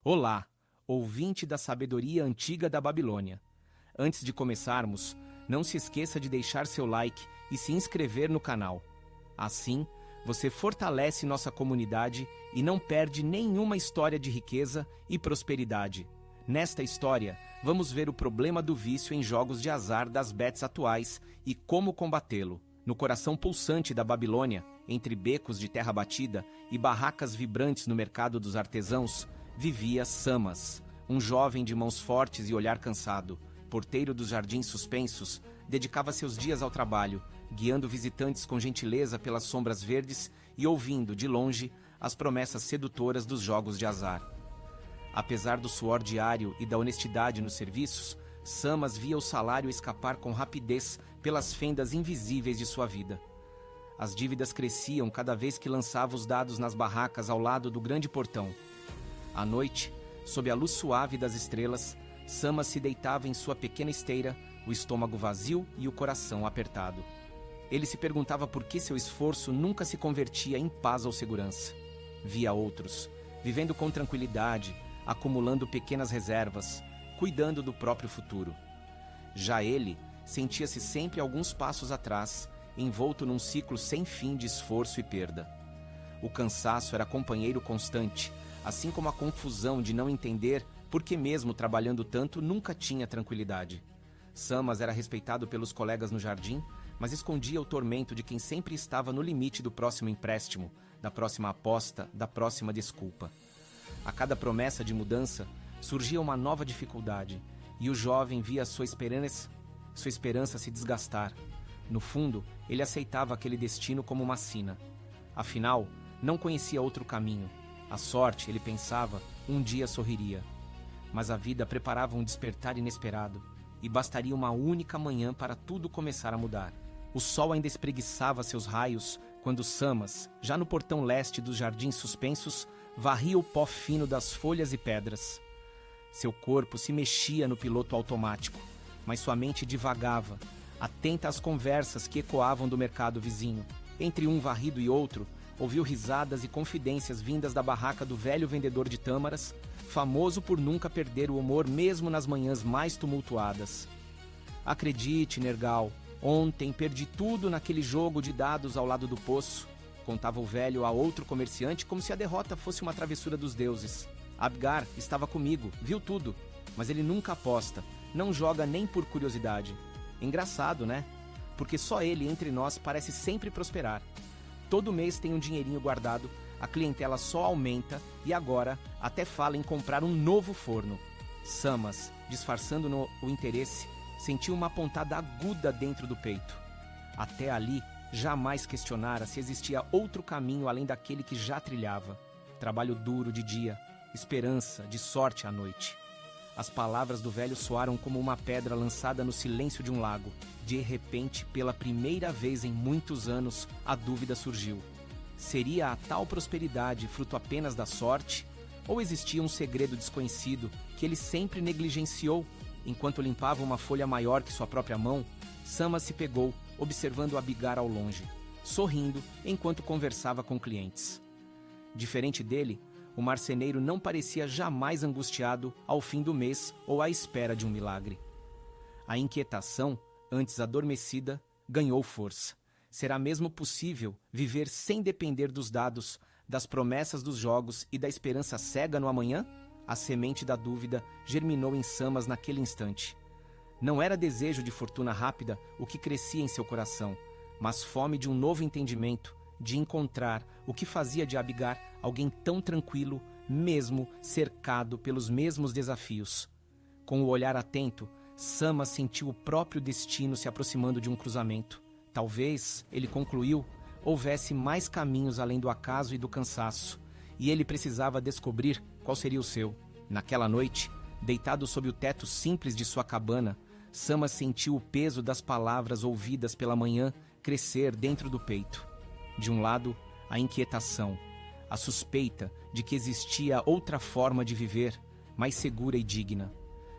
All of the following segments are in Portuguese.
Olá, ouvinte da sabedoria antiga da Babilônia. Antes de começarmos, não se esqueça de deixar seu like e se inscrever no canal. Assim, você fortalece nossa comunidade e não perde nenhuma história de riqueza e prosperidade. Nesta história, vamos ver o problema do vício em jogos de azar das bets atuais e como combatê-lo. No coração pulsante da Babilônia, entre becos de terra batida e barracas vibrantes no mercado dos artesãos, vivia Samas, um jovem de mãos fortes e olhar cansado, porteiro dos jardins suspensos, dedicava seus dias ao trabalho, guiando visitantes com gentileza pelas sombras verdes e ouvindo, de longe, as promessas sedutoras dos jogos de azar. Apesar do suor diário e da honestidade nos serviços, Samas via o salário escapar com rapidez pelas fendas invisíveis de sua vida. As dívidas cresciam cada vez que lançava os dados nas barracas ao lado do grande portão. À noite, sob a luz suave das estrelas, Samas se deitava em sua pequena esteira, o estômago vazio e o coração apertado. Ele se perguntava por que seu esforço nunca se convertia em paz ou segurança. Via outros, vivendo com tranquilidade, acumulando pequenas reservas, cuidando do próprio futuro. Já ele sentia-se sempre alguns passos atrás, envolto num ciclo sem fim de esforço e perda. O cansaço era companheiro constante, assim como a confusão de não entender por que mesmo trabalhando tanto nunca tinha tranquilidade. Samas era respeitado pelos colegas no jardim, mas escondia o tormento de quem sempre estava no limite do próximo empréstimo, da próxima aposta, da próxima desculpa. A cada promessa de mudança, surgia uma nova dificuldade, e o jovem via sua esperança se desgastar. No fundo, ele aceitava aquele destino como uma sina. Afinal, não conhecia outro caminho. A sorte, ele pensava, um dia sorriria. Mas a vida preparava um despertar inesperado, e bastaria uma única manhã para tudo começar a mudar. O sol ainda espreguiçava seus raios quando Samas, já no portão leste dos jardins suspensos, varria o pó fino das folhas e pedras. Seu corpo se mexia no piloto automático, mas sua mente divagava, atenta às conversas que ecoavam do mercado vizinho. Entre um varrido e outro, ouviu risadas e confidências vindas da barraca do velho vendedor de tâmaras, famoso por nunca perder o humor mesmo nas manhãs mais tumultuadas. Acredite, Nergal, ontem perdi tudo naquele jogo de dados ao lado do poço, contava o velho a outro comerciante como se a derrota fosse uma travessura dos deuses. Abgar estava comigo, viu tudo, mas ele nunca aposta, não joga nem por curiosidade. Engraçado, né? Porque só ele entre nós parece sempre prosperar. Todo mês tem um dinheirinho guardado, a clientela só aumenta e agora até fala em comprar um novo forno. Samas, disfarçando o interesse, sentiu uma pontada aguda dentro do peito. Até ali, jamais questionara se existia outro caminho além daquele que já trilhava. Trabalho duro de dia, esperança de sorte à noite. As palavras do velho soaram como uma pedra lançada no silêncio de um lago. De repente, pela primeira vez em muitos anos, a dúvida surgiu. Seria a tal prosperidade fruto apenas da sorte? Ou existia um segredo desconhecido que ele sempre negligenciou? Enquanto limpava uma folha maior que sua própria mão, Samas se pegou, observando Abgar ao longe, sorrindo enquanto conversava com clientes. Diferente dele, o marceneiro não parecia jamais angustiado ao fim do mês ou à espera de um milagre. A inquietação, antes adormecida, ganhou força. Será mesmo possível viver sem depender dos dados, das promessas dos jogos e da esperança cega no amanhã? A semente da dúvida germinou em Samas naquele instante. Não era desejo de fortuna rápida o que crescia em seu coração, mas fome de um novo entendimento, de encontrar o que fazia de Abgar alguém tão tranquilo, mesmo cercado pelos mesmos desafios. Com o olhar atento, Samas sentiu o próprio destino se aproximando de um cruzamento. Talvez, ele concluiu, houvesse mais caminhos além do acaso e do cansaço, e ele precisava descobrir qual seria o seu. Naquela noite, deitado sob o teto simples de sua cabana, Samas sentiu o peso das palavras ouvidas pela manhã crescer dentro do peito. De um lado, a inquietação, a suspeita de que existia outra forma de viver, mais segura e digna.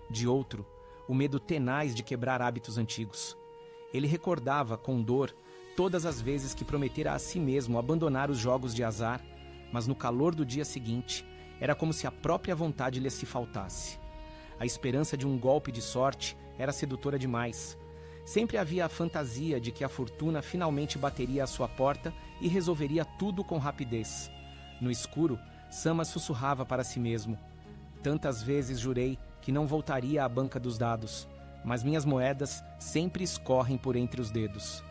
De outro, o medo tenaz de quebrar hábitos antigos. Ele recordava, com dor, todas as vezes que prometera a si mesmo abandonar os jogos de azar, mas no calor do dia seguinte, Era como se a própria vontade lhe se faltasse. A esperança de um golpe de sorte era sedutora demais. Sempre havia a fantasia de que a fortuna finalmente bateria à sua porta e resolveria tudo com rapidez. No escuro, Samas sussurrava para si mesmo. Tantas vezes jurei que não voltaria à banca dos dados, mas minhas moedas sempre escorrem por entre os dedos.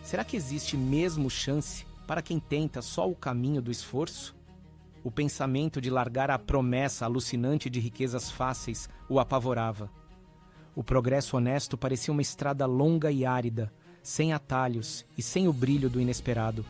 Será que existe mesmo chance para quem tenta só o caminho do esforço? O pensamento de largar a promessa alucinante de riquezas fáceis o apavorava. O progresso honesto parecia uma estrada longa e árida, sem atalhos e sem o brilho do inesperado.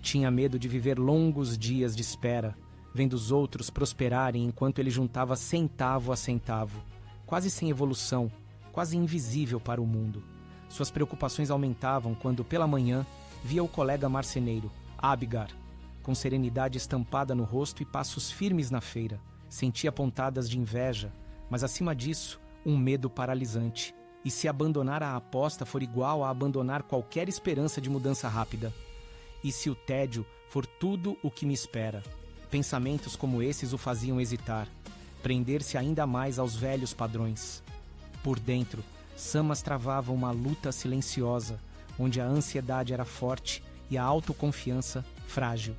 Tinha medo de viver longos dias de espera, vendo os outros prosperarem enquanto ele juntava centavo a centavo, quase sem evolução, quase invisível para o mundo. Suas preocupações aumentavam quando, pela manhã, via o colega marceneiro, Abgar, com serenidade estampada no rosto e passos firmes na feira. Sentia pontadas de inveja, mas acima disso, um medo paralisante. E se abandonar a aposta for igual a abandonar qualquer esperança de mudança rápida? E se o tédio for tudo o que me espera? Pensamentos como esses o faziam hesitar, prender-se ainda mais aos velhos padrões. Por dentro, Samas travava uma luta silenciosa, onde a ansiedade era forte e a autoconfiança frágil.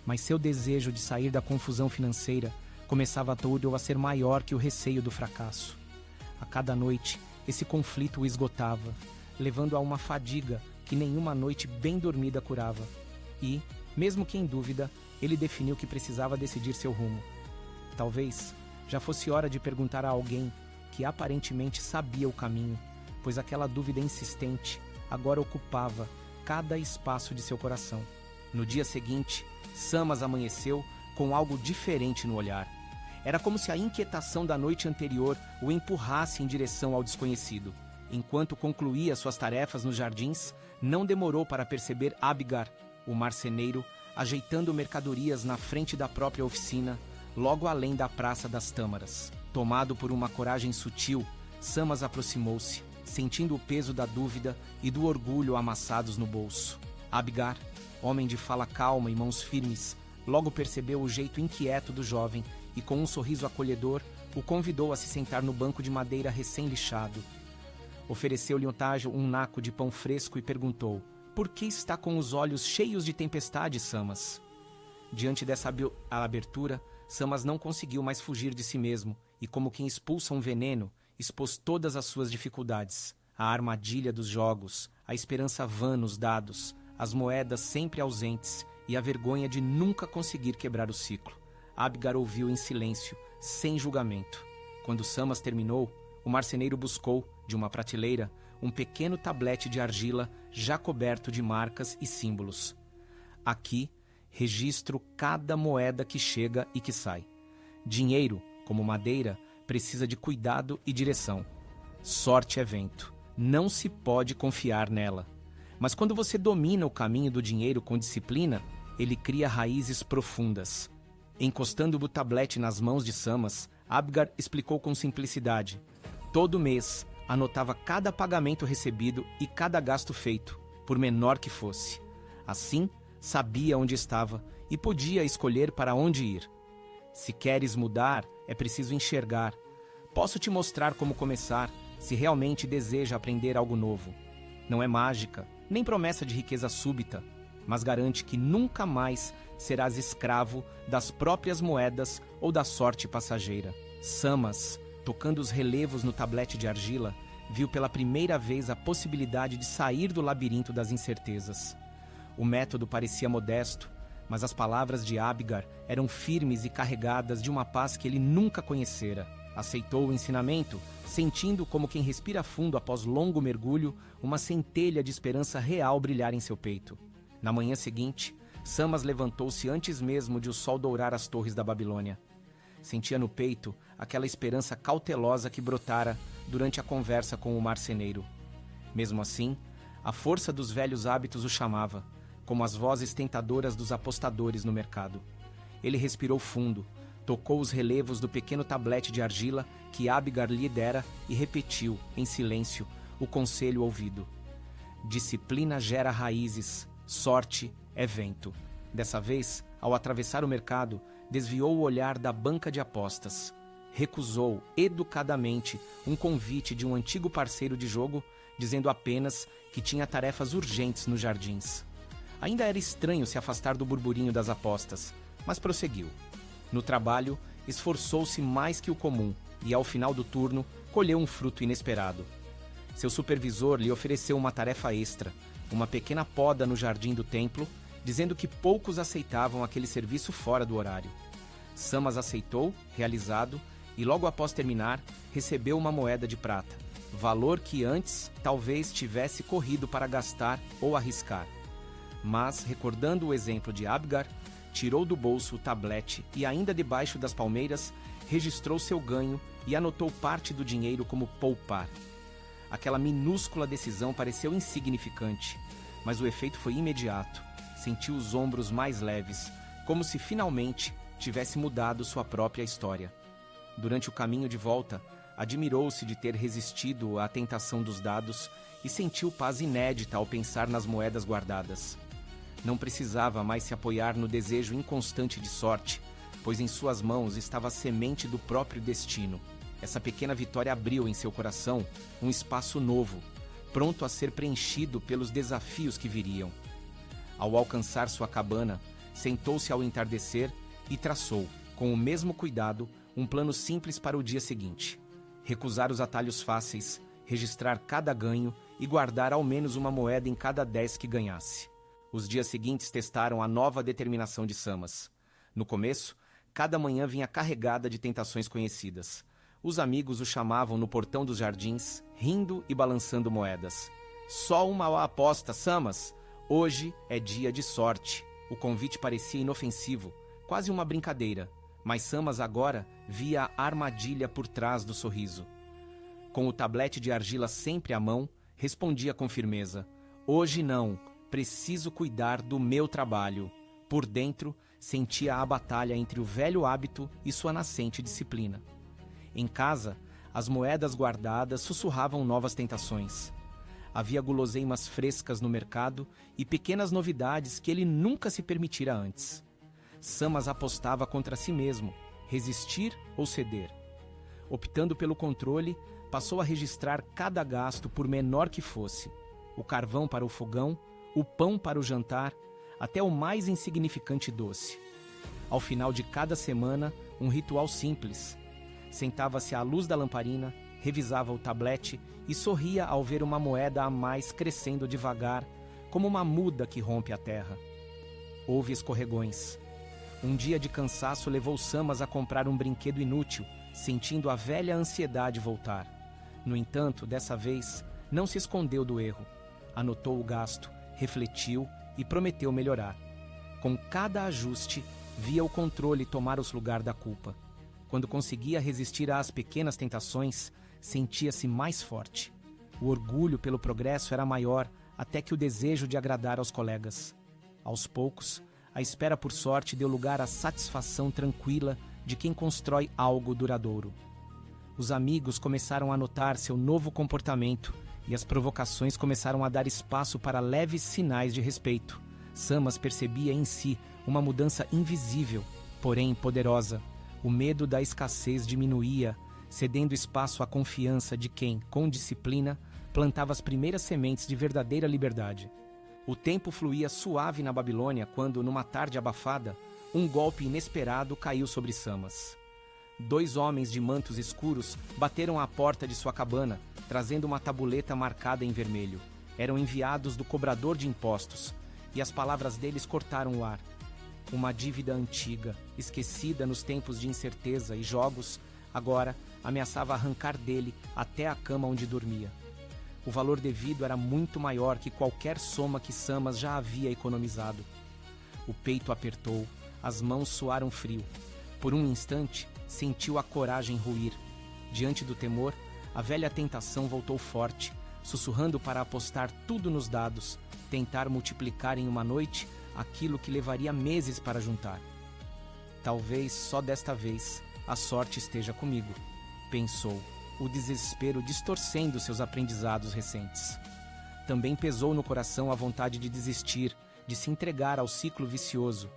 Mas seu desejo de sair da confusão financeira começava todo a ser maior que o receio do fracasso. A cada noite, esse conflito o esgotava, levando a uma fadiga que nenhuma noite bem dormida curava. E, mesmo que em dúvida, ele definiu que precisava decidir seu rumo. Talvez já fosse hora de perguntar a alguém que aparentemente sabia o caminho, pois aquela dúvida insistente agora ocupava cada espaço de seu coração. No dia seguinte, Samas amanheceu com algo diferente no olhar. Era como se a inquietação da noite anterior o empurrasse em direção ao desconhecido. Enquanto concluía suas tarefas nos jardins, não demorou para perceber Abgar, o marceneiro, ajeitando mercadorias na frente da própria oficina, logo além da Praça das Tâmaras. Tomado por uma coragem sutil, Samas aproximou-se, sentindo o peso da dúvida e do orgulho amassados no bolso. Abgar, homem de fala calma e mãos firmes, logo percebeu o jeito inquieto do jovem e, com um sorriso acolhedor, o convidou a se sentar no banco de madeira recém-lixado. Ofereceu-lhe um naco de pão fresco e perguntou: "Por que está com os olhos cheios de tempestade, Samas?" Diante dessa abertura, Samas não conseguiu mais fugir de si mesmo e, como quem expulsa um veneno, expôs todas as suas dificuldades: a armadilha dos jogos, a esperança vã nos dados, as moedas sempre ausentes e a vergonha de nunca conseguir quebrar o ciclo. Abgar ouviu em silêncio, sem julgamento. Quando Samas terminou, o marceneiro buscou, de uma prateleira, um pequeno tablete de argila já coberto de marcas e símbolos. Aqui, registro cada moeda que chega e que sai. Dinheiro, como madeira, precisa de cuidado e direção. Sorte é vento. Não se pode confiar nela. Mas quando você domina o caminho do dinheiro com disciplina, ele cria raízes profundas. Encostando o tablete nas mãos de Samas, Abgar explicou com simplicidade. Todo mês, anotava cada pagamento recebido e cada gasto feito, por menor que fosse. Assim, sabia onde estava e podia escolher para onde ir. Se queres mudar, é preciso enxergar. Posso te mostrar como começar, se realmente deseja aprender algo novo. Não é mágica, nem promessa de riqueza súbita, mas garante que nunca mais serás escravo das próprias moedas ou da sorte passageira. Samas, tocando os relevos no tablete de argila, viu pela primeira vez a possibilidade de sair do labirinto das incertezas. O método parecia modesto, mas as palavras de Abgar eram firmes e carregadas de uma paz que ele nunca conhecera. Aceitou o ensinamento, sentindo como quem respira fundo após longo mergulho, uma centelha de esperança real brilhar em seu peito. Na manhã seguinte, Samas levantou-se antes mesmo de o sol dourar as torres da Babilônia. Sentia no peito aquela esperança cautelosa que brotara durante a conversa com o marceneiro. Mesmo assim, a força dos velhos hábitos o chamava, como as vozes tentadoras dos apostadores no mercado. Ele respirou fundo, tocou os relevos do pequeno tablete de argila que Abgar lhe dera e repetiu, em silêncio, o conselho ouvido. Disciplina gera raízes, sorte é vento. Dessa vez, ao atravessar o mercado, desviou o olhar da banca de apostas. Recusou educadamente um convite de um antigo parceiro de jogo, dizendo apenas que tinha tarefas urgentes nos jardins. Ainda era estranho se afastar do burburinho das apostas, mas prosseguiu. No trabalho, esforçou-se mais que o comum e, ao final do turno, colheu um fruto inesperado. Seu supervisor lhe ofereceu uma tarefa extra, uma pequena poda no jardim do templo, dizendo que poucos aceitavam aquele serviço fora do horário. Samas aceitou, realizado, e logo após terminar, recebeu uma moeda de prata, valor que antes talvez tivesse corrido para gastar ou arriscar. Mas, recordando o exemplo de Abgar, tirou do bolso o tablete e, ainda debaixo das palmeiras, registrou seu ganho e anotou parte do dinheiro como poupar. Aquela minúscula decisão pareceu insignificante, mas o efeito foi imediato. Sentiu os ombros mais leves, como se finalmente tivesse mudado sua própria história. Durante o caminho de volta, admirou-se de ter resistido à tentação dos dados e sentiu paz inédita ao pensar nas moedas guardadas. Não precisava mais se apoiar no desejo inconstante de sorte, pois em suas mãos estava a semente do próprio destino. Essa pequena vitória abriu em seu coração um espaço novo, pronto a ser preenchido pelos desafios que viriam. Ao alcançar sua cabana, sentou-se ao entardecer e traçou, com o mesmo cuidado, um plano simples para o dia seguinte. Recusar os atalhos fáceis, registrar cada ganho e guardar ao menos uma moeda em cada 10 que ganhasse. Os dias seguintes testaram a nova determinação de Samas. No começo, cada manhã vinha carregada de tentações conhecidas. Os amigos o chamavam no portão dos jardins, rindo e balançando moedas. Só uma aposta, Samas! Hoje é dia de sorte. O convite parecia inofensivo, quase uma brincadeira, mas Samas agora via a armadilha por trás do sorriso. Com o tablete de argila sempre à mão, respondia com firmeza: hoje não, preciso cuidar do meu trabalho. Por dentro, sentia a batalha entre o velho hábito e sua nascente disciplina. Em casa, as moedas guardadas sussurravam novas tentações. Havia guloseimas frescas no mercado e pequenas novidades que ele nunca se permitira antes. Samas apostava contra si mesmo, resistir ou ceder. Optando pelo controle, passou a registrar cada gasto, por menor que fosse: o carvão para o fogão, o pão para o jantar, até o mais insignificante doce. Ao final de cada semana, um ritual simples. Sentava-se à luz da lamparina, revisava o tablete e sorria ao ver uma moeda a mais crescendo devagar, como uma muda que rompe a terra. Houve escorregões. Um dia de cansaço levou Samas a comprar um brinquedo inútil, sentindo a velha ansiedade voltar. No entanto, dessa vez, não se escondeu do erro. Anotou o gasto, refletiu e prometeu melhorar. Com cada ajuste, via o controle tomar o lugar da culpa. Quando conseguia resistir às pequenas tentações, sentia-se mais forte. O orgulho pelo progresso era maior, até que o desejo de agradar aos colegas. Aos poucos, a espera por sorte deu lugar à satisfação tranquila de quem constrói algo duradouro. Os amigos começaram a notar seu novo comportamento e as provocações começaram a dar espaço para leves sinais de respeito. Samas percebia em si uma mudança invisível, porém poderosa. O medo da escassez diminuía, cedendo espaço à confiança de quem, com disciplina, plantava as primeiras sementes de verdadeira liberdade. O tempo fluía suave na Babilônia quando, numa tarde abafada, um golpe inesperado caiu sobre Samas. 2 homens de mantos escuros bateram à porta de sua cabana, trazendo uma tabuleta marcada em vermelho. Eram enviados do cobrador de impostos, e as palavras deles cortaram o ar. Uma dívida antiga, esquecida nos tempos de incerteza e jogos, agora ameaçava arrancar dele até a cama onde dormia. O valor devido era muito maior que qualquer soma que Samas já havia economizado. O peito apertou, as mãos suaram frio. Por um instante, sentiu a coragem ruir. Diante do temor, a velha tentação voltou forte, sussurrando para apostar tudo nos dados, tentar multiplicar em uma noite aquilo que levaria meses para juntar. Talvez só desta vez a sorte esteja comigo, pensou, o desespero distorcendo seus aprendizados recentes. Também pesou no coração a vontade de desistir, de se entregar ao ciclo vicioso.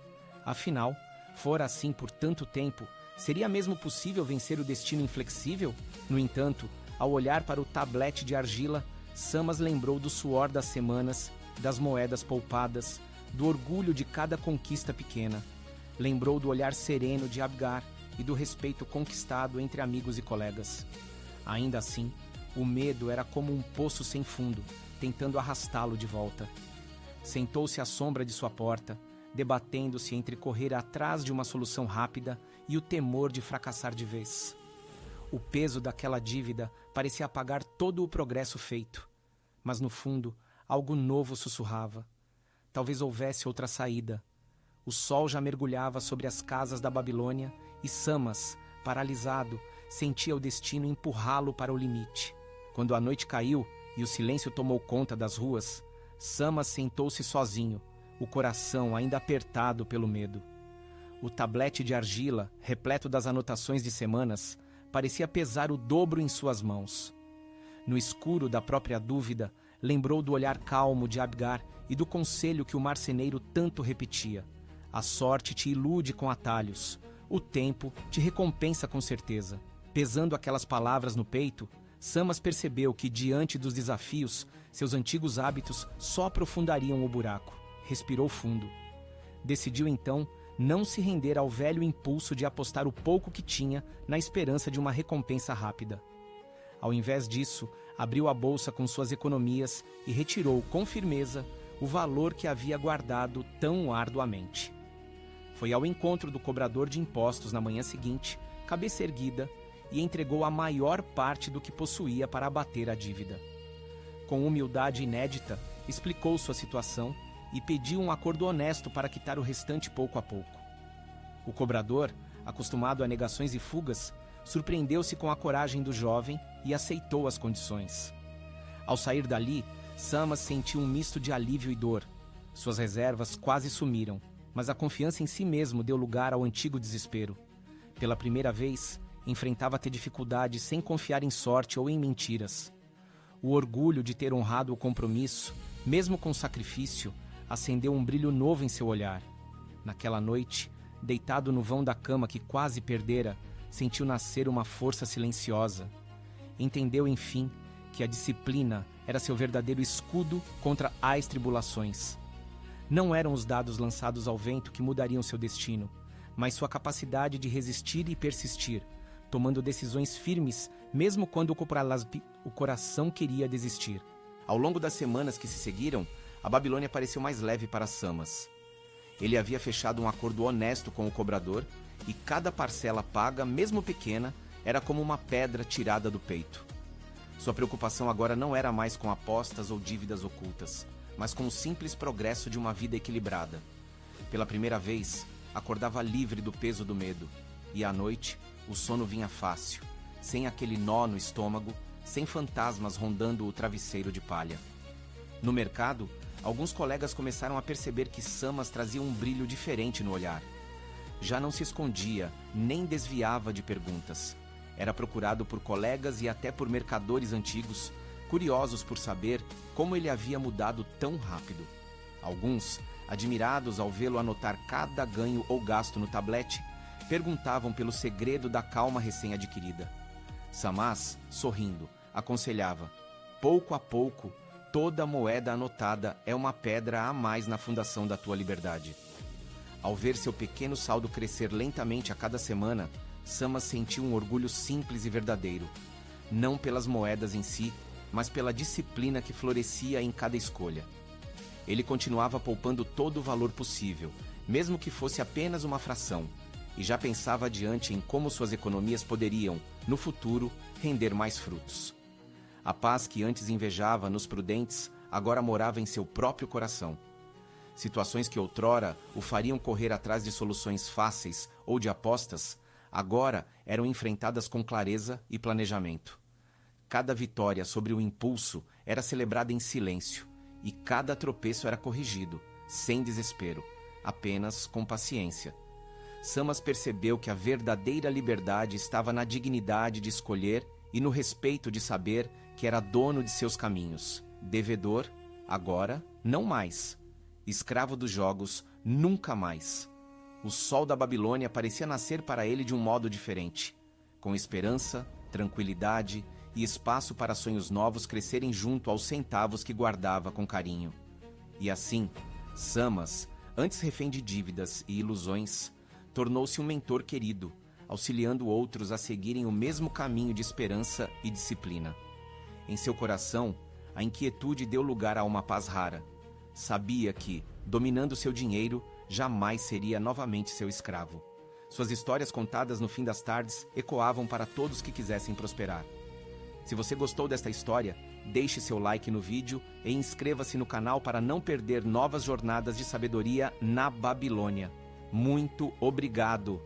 Afinal, Fora assim por tanto tempo, seria mesmo possível vencer o destino inflexível? No entanto, ao olhar para o tablete de argila, Samas lembrou do suor das semanas, das moedas poupadas, do orgulho de cada conquista pequena. Lembrou do olhar sereno de Abgar e do respeito conquistado entre amigos e colegas. Ainda assim, o medo era como um poço sem fundo, tentando arrastá-lo de volta. Sentou-se à sombra de sua porta, debatendo-se entre correr atrás de uma solução rápida e o temor de fracassar de vez. O peso daquela dívida parecia apagar todo o progresso feito. Mas no fundo, algo novo sussurrava. Talvez houvesse outra saída. O sol já mergulhava sobre as casas da Babilônia e Samas, paralisado, sentia o destino empurrá-lo para o limite. Quando a noite caiu e o silêncio tomou conta das ruas, Samas sentou-se sozinho, o coração ainda apertado pelo medo. O tablete de argila, repleto das anotações de semanas, parecia pesar o dobro em suas mãos. No escuro da própria dúvida, lembrou do olhar calmo de Abgar e do conselho que o marceneiro tanto repetia. A sorte te ilude com atalhos, o tempo te recompensa com certeza. Pesando aquelas palavras no peito, Samas percebeu que, diante dos desafios, seus antigos hábitos só aprofundariam o buraco. Respirou fundo. Decidiu então não se render ao velho impulso de apostar o pouco que tinha na esperança de uma recompensa rápida. Ao invés disso, abriu a bolsa com suas economias e retirou com firmeza o valor que havia guardado tão arduamente. Foi ao encontro do cobrador de impostos na manhã seguinte, cabeça erguida, e entregou a maior parte do que possuía para abater a dívida. Com humildade inédita, explicou sua situação e pediu um acordo honesto para quitar o restante pouco a pouco. O cobrador, acostumado a negações e fugas, surpreendeu-se com a coragem do jovem e aceitou as condições. Ao sair dali, Samas sentiu um misto de alívio e dor. Suas reservas quase sumiram, mas a confiança em si mesmo deu lugar ao antigo desespero. Pela primeira vez, enfrentava ter dificuldade sem confiar em sorte ou em mentiras. O orgulho de ter honrado o compromisso, mesmo com sacrifício, acendeu um brilho novo em seu olhar. Naquela noite, deitado no vão da cama que quase perdera, sentiu nascer uma força silenciosa. Entendeu, enfim, que a disciplina era seu verdadeiro escudo contra as tribulações. Não eram os dados lançados ao vento que mudariam seu destino, mas sua capacidade de resistir e persistir, tomando decisões firmes, mesmo quando o coração queria desistir. Ao longo das semanas que se seguiram, a Babilônia pareceu mais leve para Samas. Ele havia fechado um acordo honesto com o cobrador e cada parcela paga, mesmo pequena, era como uma pedra tirada do peito. Sua preocupação agora não era mais com apostas ou dívidas ocultas, mas com o simples progresso de uma vida equilibrada. Pela primeira vez, acordava livre do peso do medo, e à noite o sono vinha fácil, sem aquele nó no estômago, sem fantasmas rondando o travesseiro de palha. No mercado, alguns colegas começaram a perceber que Samas trazia um brilho diferente no olhar. Já não se escondia, nem desviava de perguntas. Era procurado por colegas e até por mercadores antigos, curiosos por saber como ele havia mudado tão rápido. Alguns, admirados ao vê-lo anotar cada ganho ou gasto no tablete, perguntavam pelo segredo da calma recém-adquirida. Samas, sorrindo, aconselhava: pouco a pouco, toda moeda anotada é uma pedra a mais na fundação da tua liberdade. Ao ver seu pequeno saldo crescer lentamente a cada semana, Samas sentiu um orgulho simples e verdadeiro, não pelas moedas em si, mas pela disciplina que florescia em cada escolha. Ele continuava poupando todo o valor possível, mesmo que fosse apenas uma fração, e já pensava adiante em como suas economias poderiam, no futuro, render mais frutos. A paz que antes invejava nos prudentes, agora morava em seu próprio coração. Situações que outrora o fariam correr atrás de soluções fáceis ou de apostas, agora eram enfrentadas com clareza e planejamento. Cada vitória sobre o impulso era celebrada em silêncio, e cada tropeço era corrigido, sem desespero, apenas com paciência. Samas percebeu que a verdadeira liberdade estava na dignidade de escolher e no respeito de saber que era dono de seus caminhos. Devedor, agora, não mais. Escravo dos jogos, nunca mais. O sol da Babilônia parecia nascer para ele de um modo diferente, com esperança, tranquilidade e espaço para sonhos novos crescerem junto aos centavos que guardava com carinho. E assim, Samas, antes refém de dívidas e ilusões, tornou-se um mentor querido, auxiliando outros a seguirem o mesmo caminho de esperança e disciplina. Em seu coração, a inquietude deu lugar a uma paz rara. Sabia que, dominando seu dinheiro, jamais seria novamente seu escravo. Suas histórias contadas no fim das tardes ecoavam para todos que quisessem prosperar. Se você gostou desta história, deixe seu like no vídeo e inscreva-se no canal para não perder novas jornadas de sabedoria na Babilônia. Muito obrigado!